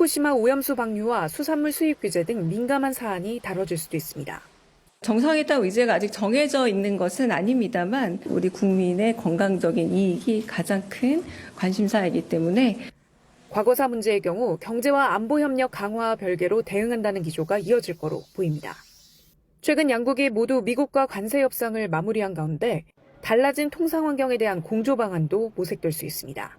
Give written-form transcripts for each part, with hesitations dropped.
후쿠시마 오염수 방류와 수산물 수입 규제 등 민감한 사안이 다뤄질 수도 있습니다. 정상회담 의제가 아직 정해져 있는 것은 아닙니다만 우리 국민의 건강적인 이익이 가장 큰 관심사이기 때문에 과거사 문제의 경우 경제와 안보 협력 강화와 별개로 대응한다는 기조가 이어질 거로 보입니다. 최근 양국이 모두 미국과 관세 협상을 마무리한 가운데 달라진 통상 환경에 대한 공조 방안도 모색될 수 있습니다.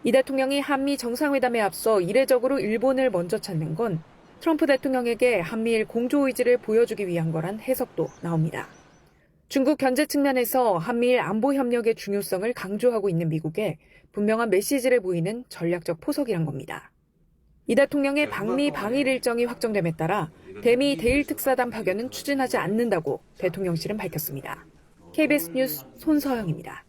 이 대통령이 한미 정상회담에 앞서 이례적으로 일본을 먼저 찾는 건 트럼프 대통령에게 한미일 공조 의지를 보여주기 위한 거란 해석도 나옵니다. 중국 견제 측면에서 한미일 안보 협력의 중요성을 강조하고 있는 미국에 분명한 메시지를 보이는 전략적 포석이란 겁니다. 이 대통령의 방미 방일 일정이 확정됨에 따라 대미 대일 특사단 파견은 추진하지 않는다고 대통령실은 밝혔습니다. KBS 뉴스 손서영입니다.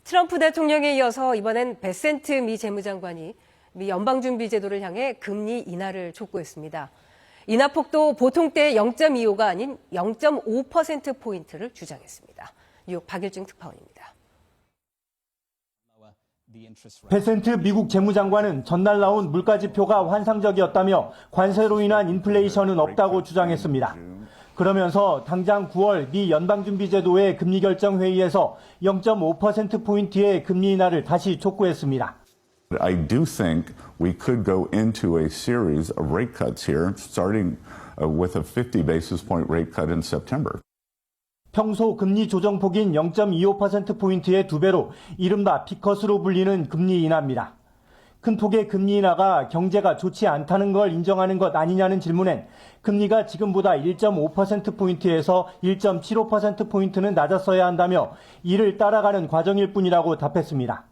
트럼프 대통령에 이어서 이번엔 베센트 미 재무장관이 미 연방준비제도를 향해 금리 인하를 촉구했습니다. 인하폭도 보통 때 0.25가 아닌 0.5%포인트를 주장했습니다. 뉴욕 박일중 특파원입니다. 베센트 미국 재무장관은 전날 나온 물가지표가 환상적이었다며 관세로 인한 인플레이션은 없다고 주장했습니다. 그러면서 당장 9월 미 연방준비제도의 금리결정회의에서 0.5%포인트의 금리 인하를 다시 촉구했습니다. I do think we could go into a series of rate cuts here, starting with a 50 basis point rate cut in September. 평소 금리 조정폭인 0.25%포인트의 2배로 이른바 피컷으로 불리는 금리 인하입니다. 큰 폭의 금리 인하가 경제가 좋지 않다는 걸 인정하는 것 아니냐는 질문엔 금리가 지금보다 1.5%포인트에서 1.75%포인트는 낮았어야 한다며 이를 따라가는 과정일 뿐이라고 답했습니다.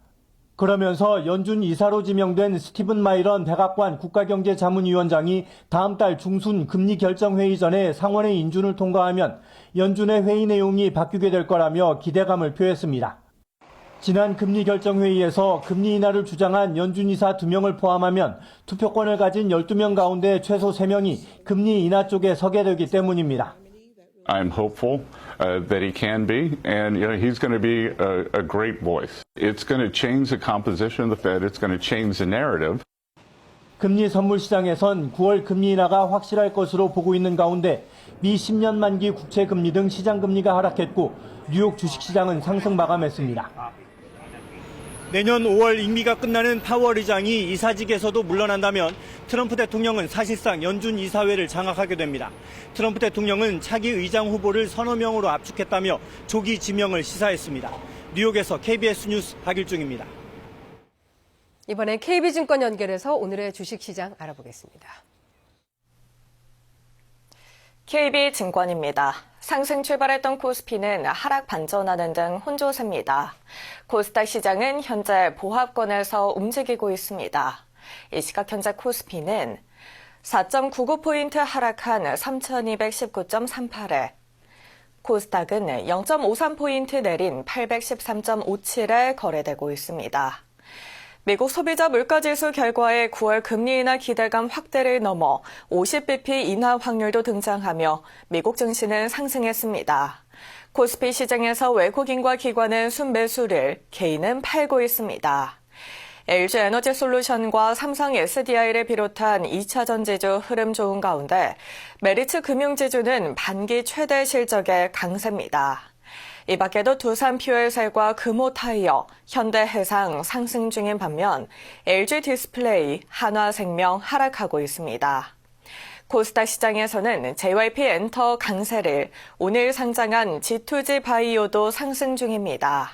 그러면서 연준 이사로 지명된 스티븐 마이런 백악관 국가경제자문위원장이 다음 달 중순 금리 결정회의 전에 상원의 인준을 통과하면 연준의 회의 내용이 바뀌게 될 거라며 기대감을 표했습니다. 지난 금리 결정회의에서 금리 인하를 주장한 연준 이사 2명을 포함하면 투표권을 가진 12명 가운데 최소 3명이 금리 인하 쪽에 서게 되기 때문입니다. I'm hopeful that he can be, and he's going to be a great voice. It's going to change the composition of the Fed. It's going to change the narrative. 금리 선물 시장에선 9월 금리 인하가 확실할 것으로 보고 있는 가운데 미 10년 만기 국채 금리 등 시장 금리가 하락했고 뉴욕 주식시장은 상승 마감했습니다. 내년 5월 임기가 끝나는 파월 의장이 이사직에서도 물러난다면 트럼프 대통령은 사실상 연준 이사회를 장악하게 됩니다. 트럼프 대통령은 차기 의장 후보를 서너 명으로 압축했다며 조기 지명을 시사했습니다. 뉴욕에서 KBS 뉴스 박일중입니다. 이번엔 KB증권 연결해서 오늘의 주식시장 알아보겠습니다. KB증권입니다. 상승 출발했던 코스피는 하락 반전하는 등 혼조세입니다. 코스닥 시장은 현재 보합권에서 움직이고 있습니다. 이 시각 현재 코스피는 4.99포인트 하락한 3,219.38에 코스닥은 0.53포인트 내린 813.57에 거래되고 있습니다. 미국 소비자 물가지수 결과에 9월 금리 인하 기대감 확대를 넘어 50bp 인하 확률도 등장하며 미국 증시는 상승했습니다. 코스피 시장에서 외국인과 기관은 순매수를, 개인은 팔고 있습니다. LG에너지솔루션과 삼성 SDI를 비롯한 2차 전지주 흐름 좋은 가운데 메리츠 금융지주는 반기 최대 실적의 강세입니다. 이 밖에도 두산퓨얼셀과 금호타이어, 현대해상 상승 중인 반면 LG디스플레이, 한화생명 하락하고 있습니다. 코스닥 시장에서는 JYP엔터 강세를, 오늘 상장한 G2G 바이오도 상승 중입니다.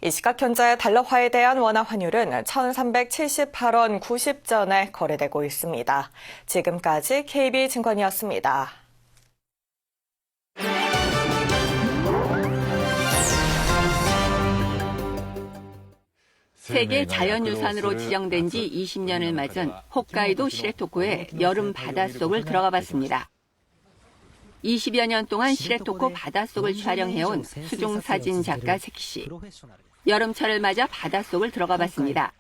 이 시각 현재 달러화에 대한 원화 환율은 1,378원 90전에 거래되고 있습니다. 지금까지 KB증권이었습니다. 세계 자연유산으로 지정된 지 20년을 맞은 홋카이도 시레토코의 여름 바닷속을 들어가 봤습니다. 20여 년 동안 시레토코 바닷속을 촬영해온 수중사진 작가 세키 씨. 여름철을 맞아 바닷속을 들어가 봤습니다.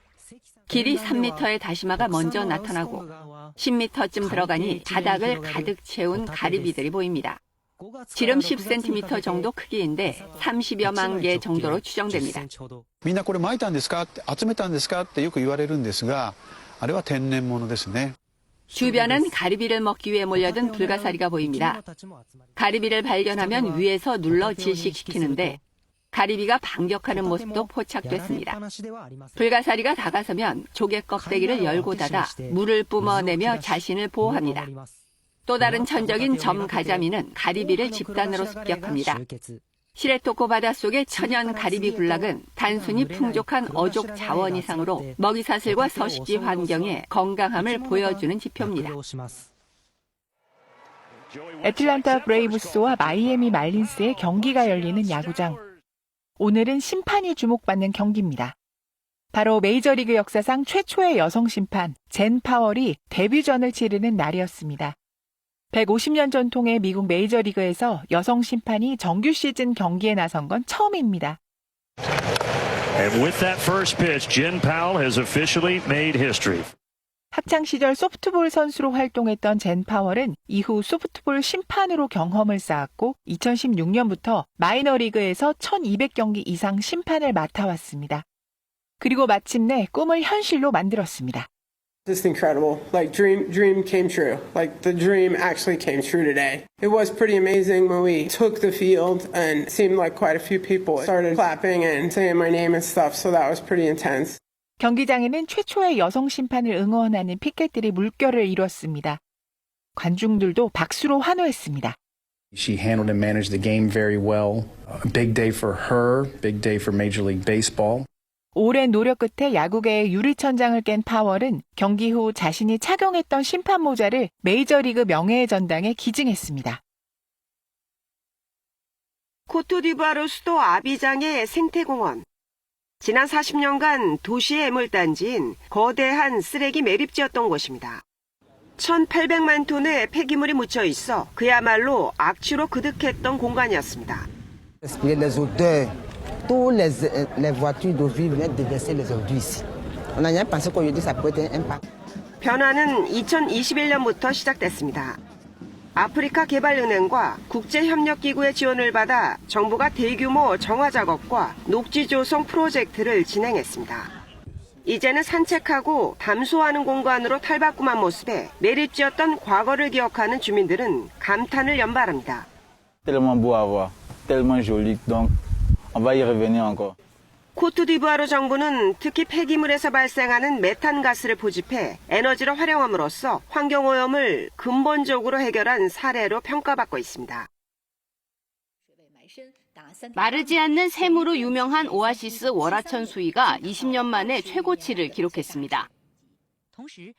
길이 3m의 다시마가 먼저 나타나고 10m쯤 들어가니 바닥을 가득 채운 가리비들이 보입니다. 지름 10cm 정도 크기인데 30여만 개 정도로 추정됩니다. みんなこれ撒いたんですか、集めたんですかってよく言われるんですが、あれは天然物ですね。 주변은 가리비를 먹기 위해 몰려든 불가사리가 보입니다. 가리비를 발견하면 위에서 눌러 질식시키는데 가리비가 반격하는 모습도 포착됐습니다. 불가사리가 다가서면 조개 껍데기를 열고 닫아 물을 뿜어내며 자신을 보호합니다. 또 다른 천적인 점가자미는 가리비를 집단으로 습격합니다. 시레토코 바닷속의 천연 가리비 군락은 단순히 풍족한 어족 자원 이상으로 먹이사슬과 서식지 환경의 건강함을 보여주는 지표입니다. 애틀랜타 브레이브스와 마이애미 말린스의 경기가 열리는 야구장. 오늘은 심판이 주목받는 경기입니다. 바로 메이저리그 역사상 최초의 여성 심판 젠 파월이 데뷔전을 치르는 날이었습니다. 150년 전통의 미국 메이저리그에서 여성 심판이 정규 시즌 경기에 나선 건 처음입니다. And with that first pitch, Jen Powell has officially made history. 학창 시절 소프트볼 선수로 활동했던 젠 파월은 이후 소프트볼 심판으로 경험을 쌓았고 2016년부터 마이너리그에서 1200경기 이상 심판을 맡아왔습니다. 그리고 마침내 꿈을 현실로 만들었습니다. Just incredible. Like dream came true. Like the dream actually came true today. It was pretty amazing when we took the field and it seemed like quite a few people started clapping and saying my name and stuff. So that was pretty intense. 경기장에는 최초의 여성 심판을 응원하는 피켓들이 물결을 이뤘습니다. 관중들도 박수로 환호했습니다. She handled and managed the game very well. A big day for her, big day for Major League Baseball. 오랜 노력 끝에 야구계의 유리천장을 깬 파월은 경기 후 자신이 착용했던 심판 모자를 메이저리그 명예의 전당에 기증했습니다. 코트디부아르 수도 아비장의 생태공원. 지난 40년간 도시의 애물단지인 거대한 쓰레기 매립지였던 곳입니다. 1,800만 톤의 폐기물이 묻혀 있어 그야말로 악취로 그득했던 공간이었습니다. Tous les voitures d'eau vive venaient déverser les ordures ici. On n'a jamais pensé qu'aujourd'hui ça peut être un impact. 변화는 2021년부터 시작됐습니다. 아프리카 개발은행과 국제협력기구의 지원을 받아 정부가 대규모 정화 작업과 녹지 조성 프로젝트를 진행했습니다. 이제는 산책하고 담소하는 공간으로 탈바꿈한 모습에 매립지였던 과거를 기억하는 주민들은 감탄을 연발합니다. Tellement beau à voir, tellement joli. Donc on va y revenir encore. 코트디부아르 정부는 특히 폐기물에서 발생하는 메탄가스를 포집해 에너지로 활용함으로써 환경오염을 근본적으로 해결한 사례로 평가받고 있습니다. 마르지 않는 샘으로 유명한 오아시스 월화천 수위가 20년 만에 최고치를 기록했습니다.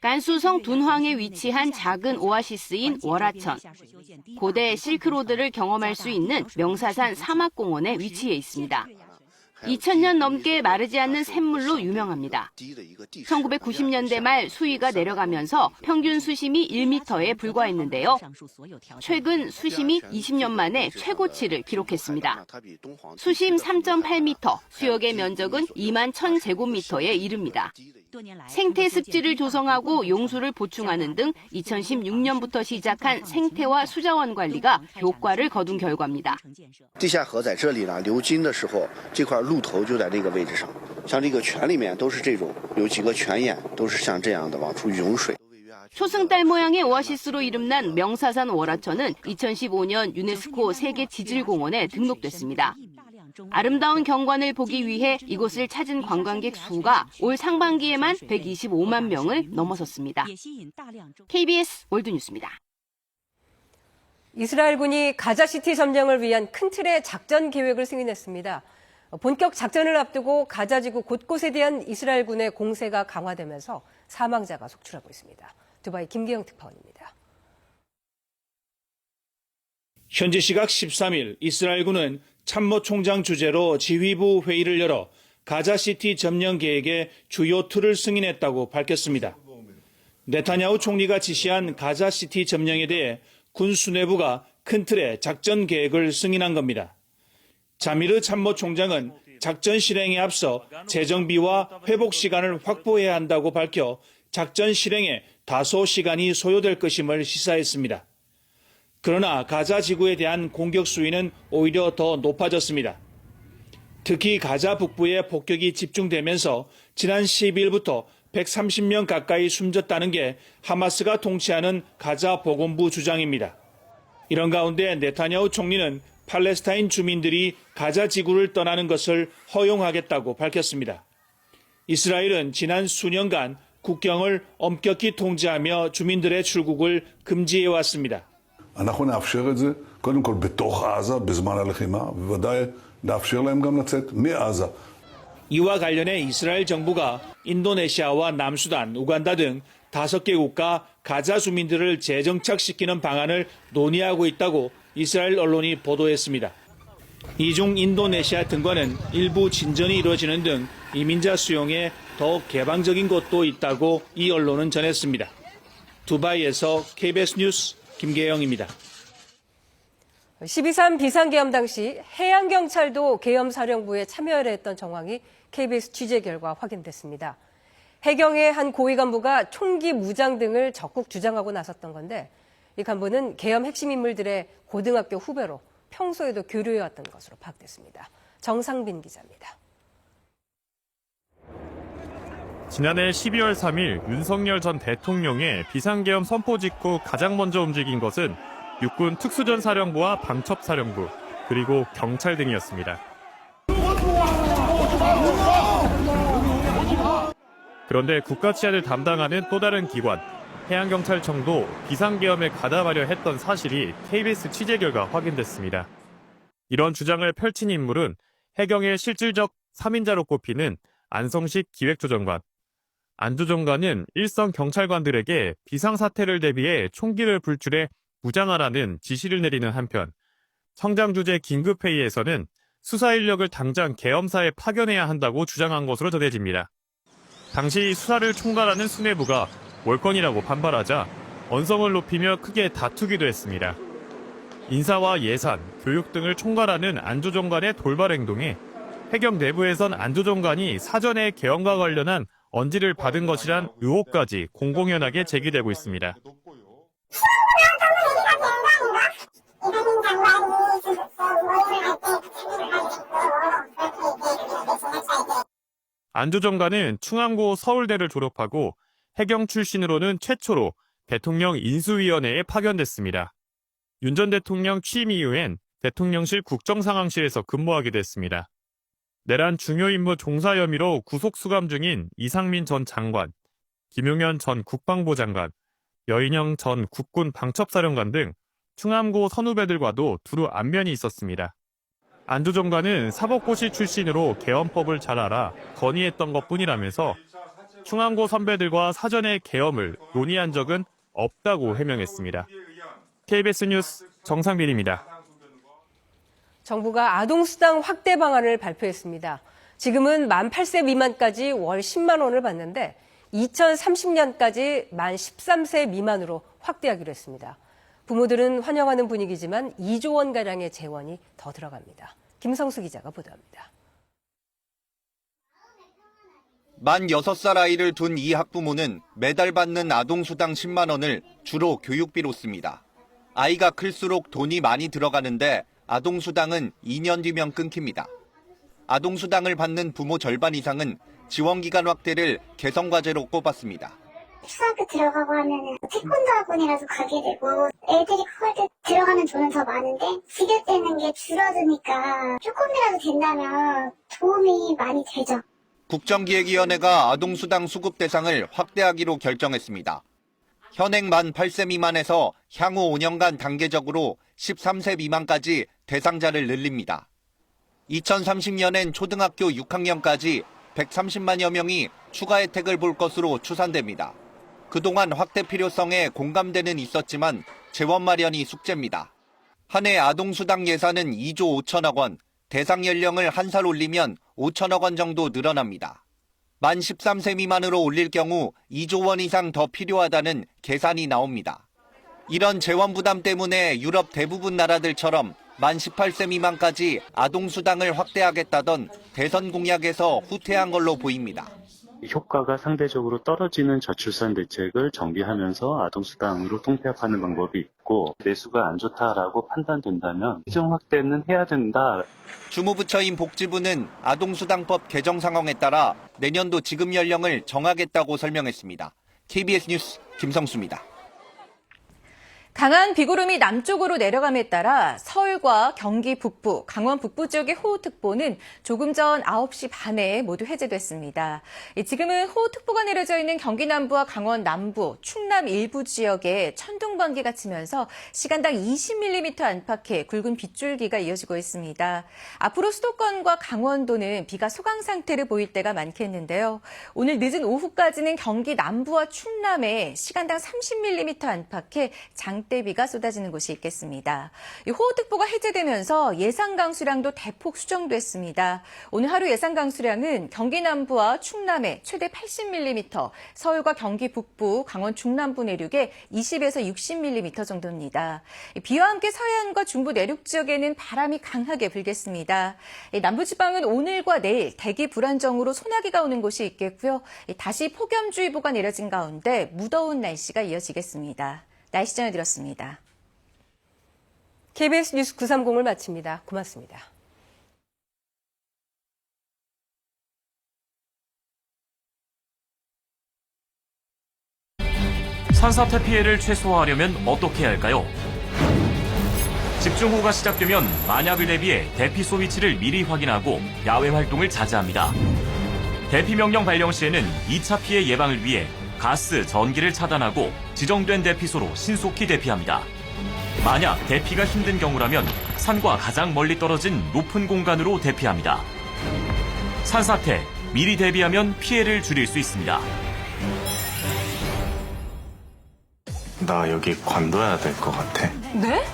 간수성 둔황에 위치한 작은 오아시스인 월화천. 고대 실크로드를 경험할 수 있는 명사산 사막공원에 위치해 있습니다. 2000년 넘게 마르지 않는 샘물로 유명합니다. 1990년대 말 수위가 내려가면서 평균 수심이 1m에 불과했는데요. 최근 수심이 20년 만에 최고치를 기록했습니다. 수심 3.8m, 수역의 면적은 2만 1000제곱미터에 이릅니다. 생태 습지를 조성하고 용수를 보충하는 등 2016년부터 시작한 생태와 수자원 관리가 효과를 거둔 결과입니다. 地下河在这里呢流经的时候，这块路头就在那个位置上，像这个泉里面都是这种，有几个泉眼都是像这样的往出涌水。 초승달 모양의 오아시스로 이름난 명사산 월화천은 2015년 유네스코 세계 지질공원에 등록됐습니다. 아름다운 경관을 보기 위해 이곳을 찾은 관광객 수가 올 상반기에만 125만 명을 넘어섰습니다. KBS 월드뉴스입니다. 이스라엘군이 가자시티 점령을 위한 큰 틀의 작전 계획을 승인했습니다. 본격 작전을 앞두고 가자지구 곳곳에 대한 이스라엘군의 공세가 강화되면서 사망자가 속출하고 있습니다. 두바이 김기영 특파원입니다. 현지 시각 13일 이스라엘군은 참모총장 주재로 지휘부 회의를 열어 가자시티 점령 계획의 주요 틀을 승인했다고 밝혔습니다. 네타냐후 총리가 지시한 가자시티 점령에 대해 군 수뇌부가 큰 틀의 작전 계획을 승인한 겁니다. 자미르 참모총장은 작전 실행에 앞서 재정비와 회복 시간을 확보해야 한다고 밝혀 작전 실행에 다소 시간이 소요될 것임을 시사했습니다. 그러나 가자 지구에 대한 공격 수위는 오히려 더 높아졌습니다. 특히 가자 북부에 폭격이 집중되면서 지난 12일부터 130명 가까이 숨졌다는 게 하마스가 통치하는 가자 보건부 주장입니다. 이런 가운데 네타냐후 총리는 팔레스타인 주민들이 가자 지구를 떠나는 것을 허용하겠다고 밝혔습니다. 이스라엘은 지난 수년간 국경을 엄격히 통제하며 주민들의 출국을 금지해 왔습니다. אנחנו נאפשר את זה, קודם כל בתוך עזה, בזמן הלחימה, ובוודאי נאפשר להם גם לצאת מעזה. 이와 관련해 이스라엘 정부가 인도네시아와 남수단, 우간다 등 5개 국가 가자 주민들을 재정착시키는 방안을 논의하고 있다고 이스라엘 언론이 보도했습니다. 이 중 인도네시아 등과는 일부 진전이 이루어지는 등 이민자 수용에 더욱 개방적인 곳도 있다고 이 언론은 전했습니다. 두바이에서 KBS 뉴스 김계영입니다. 12.3 비상계엄 당시 해양경찰도 계엄사령부에 참여를 했던 정황이 KBS 취재 결과 확인됐습니다. 해경의 한 고위 간부가 총기, 무장 등을 적극 주장하고 나섰던 건데 이 간부는 계엄 핵심 인물들의 고등학교 후배로 평소에도 교류해왔던 것으로 파악됐습니다. 정상빈 기자입니다. 지난해 12월 3일 윤석열 전 대통령의 비상계엄 선포 직후 가장 먼저 움직인 것은 육군 특수전사령부와 방첩사령부, 그리고 경찰 등이었습니다. 그런데 국가 치안을 담당하는 또 다른 기관, 해양경찰청도 비상계엄에 가담하려 했던 사실이 KBS 취재 결과 확인됐습니다. 이런 주장을 펼친 인물은 해경의 실질적 3인자로 꼽히는 안성식 기획조정관. 안 조정관은 일선 경찰관들에게 비상사태를 대비해 총기를 불출해 무장하라는 지시를 내리는 한편, 청장주재 긴급회의에서는 수사 인력을 당장 계엄사에 파견해야 한다고 주장한 것으로 전해집니다. 당시 수사를 총괄하는 수뇌부가 월권이라고 반발하자 언성을 높이며 크게 다투기도 했습니다. 인사와 예산, 교육 등을 총괄하는 안 조정관의 돌발 행동에 해경 내부에선 안 조정관이 사전에 계엄과 관련한 언지를 받은 것이란 의혹까지 공공연하게 제기되고 있습니다. 안 조정관은 충암고 서울대를 졸업하고 해경 출신으로는 최초로 대통령 인수위원회에 파견됐습니다. 윤 전 대통령 취임 이후엔 대통령실 국정상황실에서 근무하게 됐습니다. 내란 중요 임무 종사 혐의로 구속 수감 중인 이상민 전 장관, 김용현 전 국방부 장관, 여인영 전 국군 방첩사령관 등 충암고 선후배들과도 두루 안면이 있었습니다. 안 조정관은 사법고시 출신으로 계엄법을 잘 알아 건의했던 것뿐이라면서 충암고 선배들과 사전에 계엄을 논의한 적은 없다고 해명했습니다. KBS 뉴스 정상빈입니다. 정부가 아동수당 확대 방안을 발표했습니다. 지금은 만 8세 미만까지 월 10만 원을 받는데 2030년까지 만 13세 미만으로 확대하기로 했습니다. 부모들은 환영하는 분위기지만 2조 원가량의 재원이 더 들어갑니다. 김성수 기자가 보도합니다. 만 6살 아이를 둔 이 학부모는 매달 받는 아동수당 10만 원을 주로 교육비로 씁니다. 아이가 클수록 돈이 많이 들어가는데 아동수당은 2년 뒤면 끊깁니다. 아동수당을 받는 부모 절반 이상은 지원기간 확대를 개성과제로 꼽았습니다. 초등학교 들어가고 하면 태권도 학원이라도 가게 되고 애들이 커갈 때 들어가는 돈은 더 많은데 지급되는 게 줄어드니까 조금이라도 된다면 도움이 많이 되죠. 국정기획위원회가 아동수당 수급 대상을 확대하기로 결정했습니다. 현행 만 8세 미만에서 향후 5년간 단계적으로 13세 미만까지 대상자를 늘립니다. 2030년엔 초등학교 6학년까지 130만여 명이 추가 혜택을 볼 것으로 추산됩니다. 그동안 확대 필요성에 공감대는 있었지만 재원 마련이 숙제입니다. 한 해 아동수당 예산은 2조 5천억 원, 대상 연령을 1살 올리면 5천억 원 정도 늘어납니다. 만 13세 미만으로 올릴 경우 2조 원 이상 더 필요하다는 계산이 나옵니다. 이런 재원 부담 때문에 유럽 대부분 나라들처럼 만 18세 미만까지 아동수당을 확대하겠다던 대선 공약에서 후퇴한 걸로 보입니다. 효과가 상대적으로 떨어지는 저출산 대책을 정비하면서 아동수당으로 통폐합하는 방법이 있고 내수가 안 좋다라고 판단된다면 시정 확대는 해야 된다. 주무부처인 복지부는 아동수당법 개정 상황에 따라 내년도 지급 연령을 정하겠다고 설명했습니다. KBS 뉴스 김성수입니다. 강한 비구름이 남쪽으로 내려감에 따라 서울과 경기 북부, 강원 북부 지역의 호우특보는 조금 전 9시 반에 모두 해제됐습니다. 지금은 호우특보가 내려져 있는 경기 남부와 강원 남부, 충남 일부 지역에 천둥번개가 치면서 시간당 20mm 안팎의 굵은 빗줄기가 이어지고 있습니다. 앞으로 수도권과 강원도는 비가 소강 상태를 보일 때가 많겠는데요. 오늘 늦은 오후까지는 경기 남부와 충남에 시간당 30mm 안팎의 장대비가 쏟아지는 곳이 있겠습니다. 호우특보가 해제되면서 예상 강수량도 대폭 수정됐습니다. 오늘 하루 예상 강수량은 경기 남부와 충남에 최대 80mm, 서울과 경기 북부, 강원 중남부 내륙에 20에서 60mm 정도입니다. 비와 함께 서해안과 중부 내륙 지역에는 바람이 강하게 불겠습니다. 남부지방은 오늘과 내일 대기 불안정으로 소나기가 오는 곳이 있겠고요. 다시 폭염주의보가 내려진 가운데 무더운 날씨가 이어지겠습니다. 날씨 전해드렸습니다. KBS 뉴스 930을 마칩니다. 고맙습니다. 산사태 피해를 최소화하려면 어떻게 해야 할까요? 집중호우가 시작되면 만약을 대비해 대피소 위치를 미리 확인하고 야외 활동을 자제합니다. 대피명령 발령 시에는 2차 피해 예방을 위해 가스, 전기를 차단하고 지정된 대피소로 신속히 대피합니다. 만약 대피가 힘든 경우라면 산과 가장 멀리 떨어진 높은 공간으로 대피합니다. 산사태, 미리 대비하면 피해를 줄일 수 있습니다. 나 여기 관둬야 될 것 같아. 네?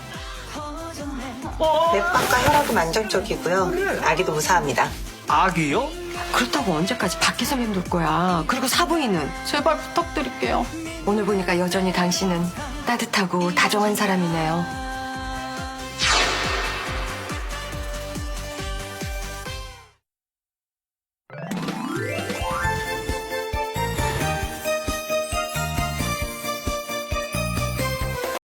맥박과 혈압은 안정적이고요. 아기도 무사합니다. 아기요? 그렇다고 언제까지 밖에서 맴돌 거야. 그리고 사부인은 제발 부탁드릴게요. 오늘 보니까 여전히 당신은 따뜻하고 다정한 사람이네요.